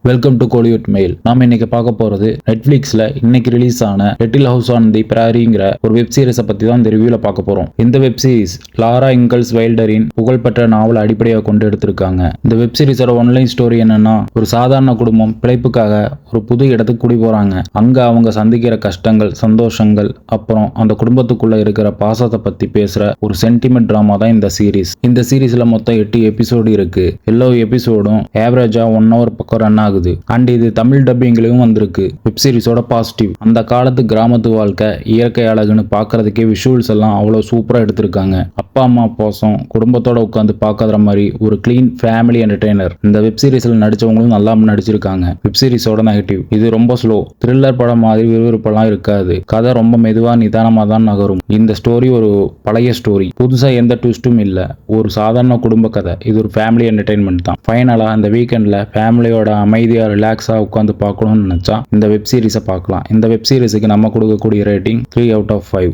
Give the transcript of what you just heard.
Welcome to Kollywood mail. நாம இன்னைக்கு பார்க்க போறது நெட்ஃபிளிக்ஸ்ல இன்னைக்கு ரிலீஸ் ஆன லிட்டில் ஹவுஸ் ஆன் தி பிராரிங்கிற ஒரு வெப் சீரிஸை பத்தி தான் இந்த ரிவ்யூல பார்க்க போறோம். இந்த வெப் சீரிஸ் லாரா இங்கல்ஸ் வைல்டரின் புகழ்பெற்ற நாவலை அடிப்படையாக கொண்டு எடுத்திருக்காங்க. இந்த வெப் சீரிஸோட ஒன்லைன் ஸ்டோரி என்னன்னா, ஒரு சாதாரண குடும்பம் பிழைப்புக்காக ஒரு புது இடத்துக்கு குடி போறாங்க. அங்க அவங்க சந்திக்கிற கஷ்டங்கள், சந்தோஷங்கள், அப்புறம் அந்த குடும்பத்துக்குள்ள இருக்கிற பாசத்தை பத்தி பேசுற ஒரு சென்டிமெண்ட் டிராமா தான் இந்த சீரிஸ். இந்த சீரிஸ்ல மொத்தம் 8 எபிசோடு இருக்கு. எல்லா எபிசோடும் ஆவரேஜா 1 hour பக்கம் ரன் ஆகுது. அண்ட் இது தமிழ் டப்பிங்லயும் வந்திருக்கு. வெப் சீரிஸோட பாசிட்டிவ், அந்த காலத்து கிராமத்து வாழ்க்கை, இயற்கை அழகுன்னு பாக்குறதுக்கே விஷுவல்ஸ் எல்லாம் அவ்வளவு சூப்பரா எடுத்திருக்காங்க. அப்பா அம்மா பாசம், குடும்பத்தோட உட்காந்து பாக்குற மாதிரி ஒரு கிளீன் ஃபேமிலி என்டர்டெய்னர். இந்த வெப் சீரிஸ்ல நடிச்சவங்களும் நல்லா நடிச்சிருக்காங்க. வெப் சீரிஸோட நெகட்டிவ், இது ரொம்ப ஸ்லோ, த்ரில்லர் படம் மாதிரி விறுவிறுப்பெல்லாம் இருக்காது. கதை ரொம்ப மெதுவா நிதானமா தான் நகரும். இந்த ஸ்டோரி ஒரு பழைய ஸ்டோரி, புதுசா எந்த ட்விஸ்டும் இல்ல. ஒரு சாதாரண குடும்ப கதை. இது ஒரு ஃபேமிலி என்டர்டெயின்மெண்ட் தான். ஃபைனலா இந்த வீக்கெண்ட்ல ஃபேமிலியோட அமைதியா ரிலாக்ஸா உட்காந்து பார்க்கணும்னு நினைச்சா இந்த வெப் சீரிஸை பார்க்கலாம். இந்த வெப் சீரிஸுக்கு நம்ம கொடுக்கக்கூடிய ரேட்டிங் 3 out of 5.